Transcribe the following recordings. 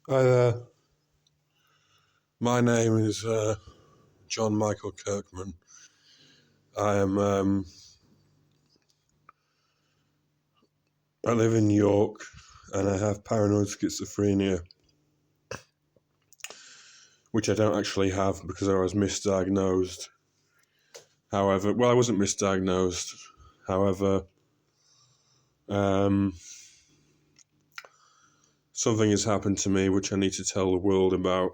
Hi there. My name is John Michael Kirkman. I am. I live in York, and I have paranoid schizophrenia, which I don't actually have because I was misdiagnosed. However, I wasn't misdiagnosed. However, um, something has happened to me which I need to tell the world about,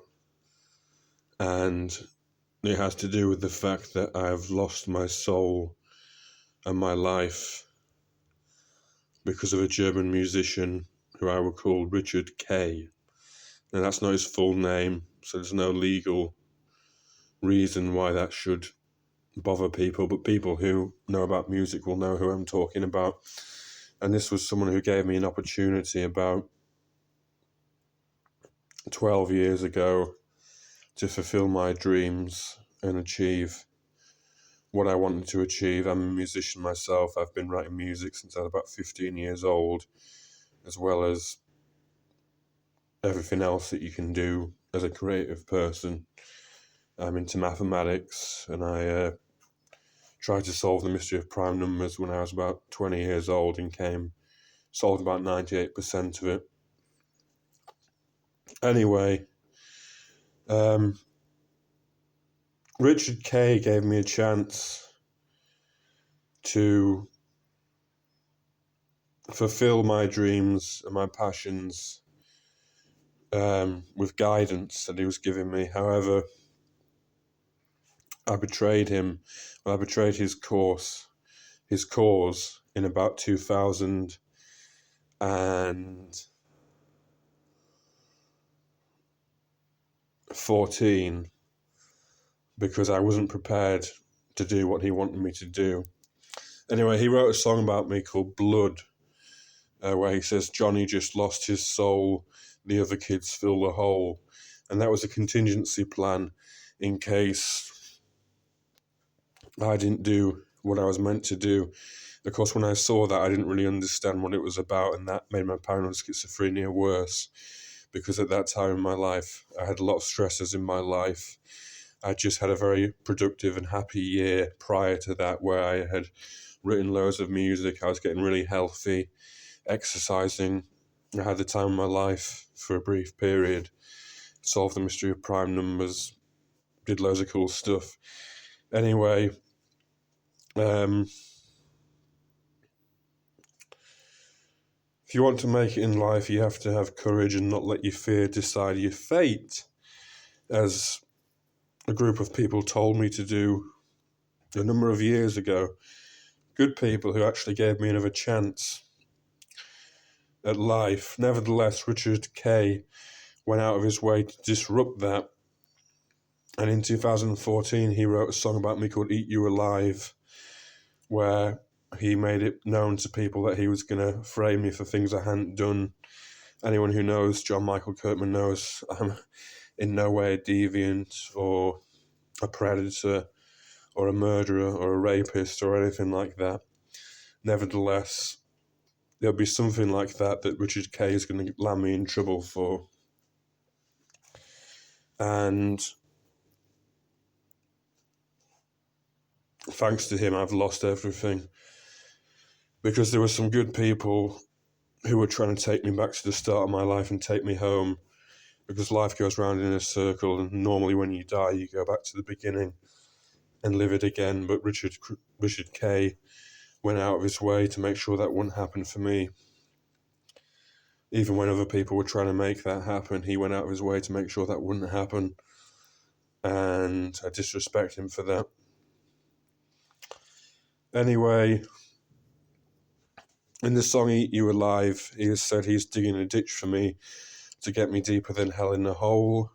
and it has to do with the fact that I have lost my soul and my life because of a German musician who I would call Richard Kay. Now, that's not his full name, so there's no legal reason why that should bother people, but people who know about music will know who I'm talking about. And this was someone who gave me an opportunity about 12 years ago to fulfill my dreams and achieve what I wanted to achieve. I'm a musician myself. I've been writing music since I was about 15 years old, as well as everything else that you can do as a creative person. I'm into mathematics, and I tried to solve the mystery of prime numbers when I was about 20 years old and solved about 98% of it. Anyway, Richard Kay gave me a chance to fulfill my dreams and my passions with guidance that he was giving me. However, I betrayed him. Well, I betrayed his cause in about 2014 because I wasn't prepared to do what he wanted me to do. Anyway, he wrote a song about me called Blood, where he says, Johnny just lost his soul, the other kids fill the hole. And that was a contingency plan in case I didn't do what I was meant to do. Of course, when I saw that, I didn't really understand what it was about, and that made my paranoid schizophrenia worse, because at that time in my life, I had a lot of stresses in my life. I just had a very productive and happy year prior to that, where I had written loads of music. I was getting really healthy, exercising. I had the time of my life for a brief period, solved the mystery of prime numbers, did loads of cool stuff. Anyway, if you want to make it in life, you have to have courage and not let your fear decide your fate, as a group of people told me to do a number of years ago. Good people who actually gave me another chance at life. Nevertheless, Richard Kay went out of his way to disrupt that. And in 2014, he wrote a song about me called Eat You Alive, where he made it known to people that he was going to frame me for things I hadn't done. Anyone who knows John Michael Kirkman knows I'm in no way a deviant or a predator or a murderer or a rapist or anything like that. Nevertheless, there'll be something like that Richard Kay is going to land me in trouble for. And thanks to him, I've lost everything. Because there were some good people who were trying to take me back to the start of my life and take me home. Because life goes round in a circle, and normally when you die, you go back to the beginning and live it again. But Richard Kay went out of his way to make sure that wouldn't happen for me. Even when other people were trying to make that happen, he went out of his way to make sure that wouldn't happen. And I disrespect him for that. Anyway, in the song Eat You Alive, he has said he's digging a ditch for me to get me deeper than hell in the hole.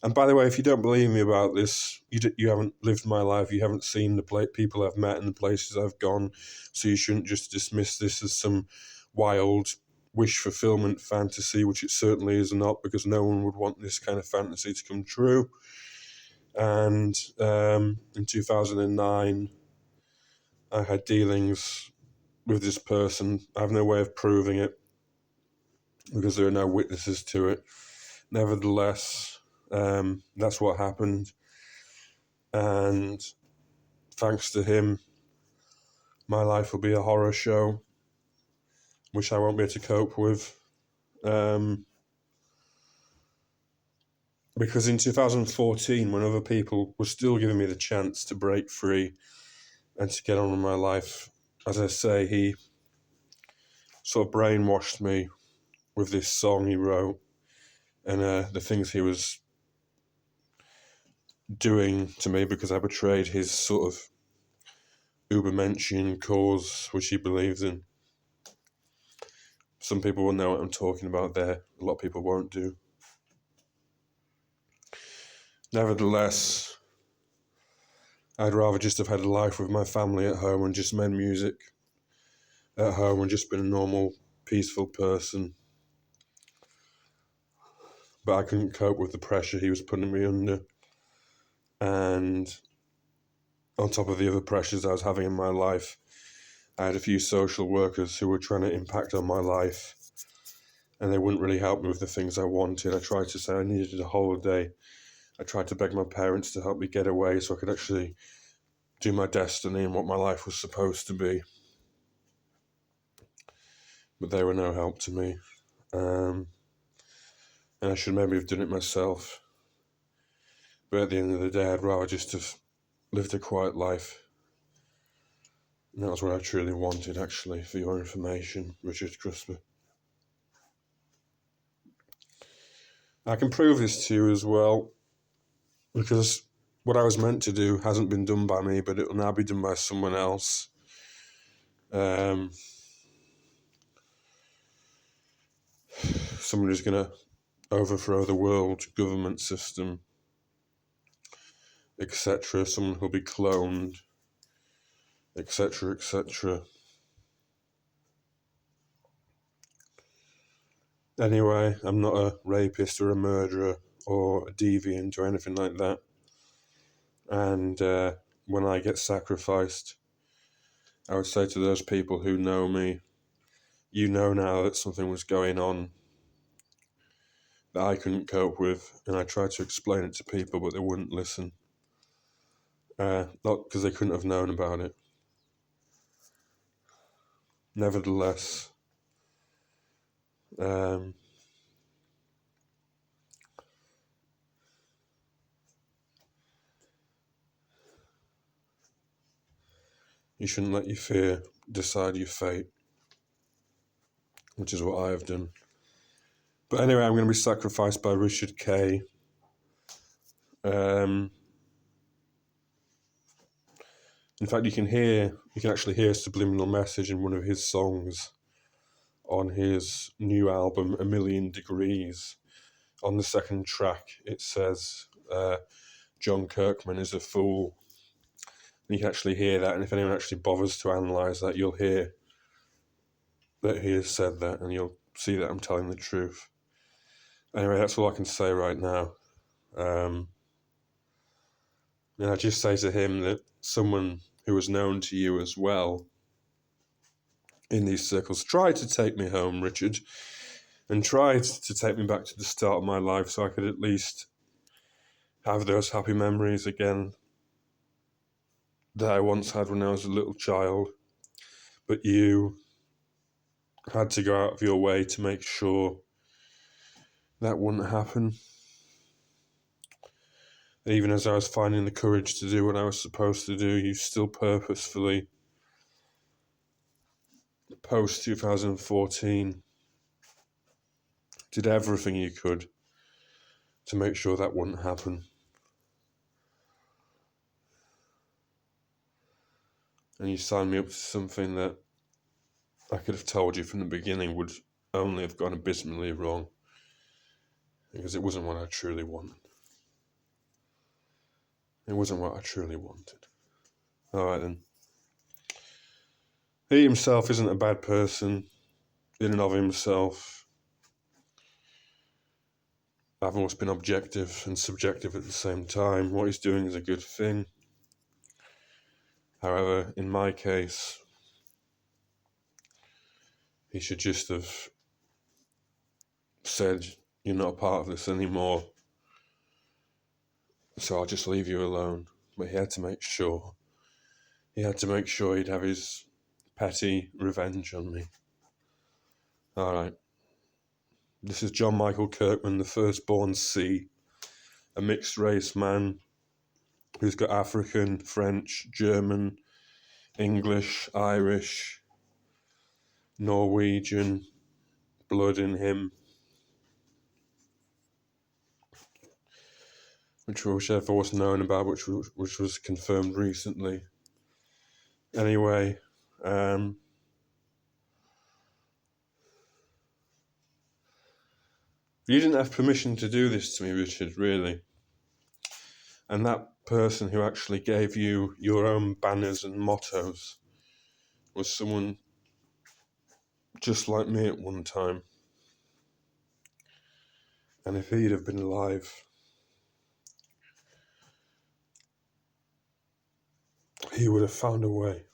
And by the way, if you don't believe me about this, you haven't lived my life, you haven't seen the people I've met and the places I've gone, so you shouldn't just dismiss this as some wild wish fulfillment fantasy, which it certainly is not, because no one would want this kind of fantasy to come true. And in 2009, I had dealings with this person. I have no way of proving it because there are no witnesses to it. Nevertheless, that's what happened. And thanks to him, my life will be a horror show, which I won't be able to cope with. Because in 2014, when other people were still giving me the chance to break free and to get on with my life, as I say, he sort of brainwashed me with this song he wrote and the things he was doing to me because I betrayed his sort of Ubermenschen cause, which he believes in. Some people will know what I'm talking about there. A lot of people won't do. Nevertheless, I'd rather just have had a life with my family at home and just made music at home and just been a normal, peaceful person. But I couldn't cope with the pressure he was putting me under. And on top of the other pressures I was having in my life, I had a few social workers who were trying to impact on my life, and they wouldn't really help me with the things I wanted. I tried to say I needed a holiday. I tried to beg my parents to help me get away so I could actually do my destiny and what my life was supposed to be. But they were no help to me. And I should maybe have done it myself. But at the end of the day, I'd rather just have lived a quiet life. And that was what I truly wanted, actually, for your information, Richard Crisper. I can prove this to you as well, because what I was meant to do hasn't been done by me, but it will now be done by someone else. Someone who's going to overthrow the world government system, etc. Someone who'll be cloned, etc., etc. Anyway, I'm not a rapist or a murderer or a deviant or anything like that. And when I get sacrificed, I would say to those people who know me, you know now that something was going on that I couldn't cope with, and I tried to explain it to people, but they wouldn't listen. Not because they couldn't have known about it. Nevertheless, you shouldn't let your fear decide your fate, which is what I have done. But anyway, I'm going to be sacrificed by Richard K. In fact, you can actually hear a subliminal message in one of his songs on his new album, A Million Degrees. On the second track, it says, John Kirkman is a fool. And you can actually hear that, and if anyone actually bothers to analyse that, you'll hear that he has said that, and you'll see that I'm telling the truth. Anyway, that's all I can say right now. And I just say to him that someone who was known to you as well in these circles tried to take me home, Richard, and tried to take me back to the start of my life so I could at least have those happy memories again that I once had when I was a little child. But you had to go out of your way to make sure that wouldn't happen. Even as I was finding the courage to do what I was supposed to do, you still purposefully, post-2014, did everything you could to make sure that wouldn't happen. And you signed me up to something that I could have told you from the beginning would only have gone abysmally wrong, because it wasn't what I truly wanted. It wasn't what I truly wanted. Alright then. He himself isn't a bad person in and of himself. I've always been objective and subjective at the same time. What he's doing is a good thing. However, in my case, he should just have said, you're not a part of this anymore, so I'll just leave you alone. But he had to make sure. He had to make sure he'd have his petty revenge on me. Alright. This is John Michael Kirkman, the firstborn C, a mixed race man who's got African, French, German, English, Irish, Norwegian blood in him, whichever was known about, which was confirmed recently. Anyway, you didn't have permission to do this to me, Richard, really. And that person who actually gave you your own banners and mottos was someone just like me at one time. And if he'd have been alive, he would have found a way.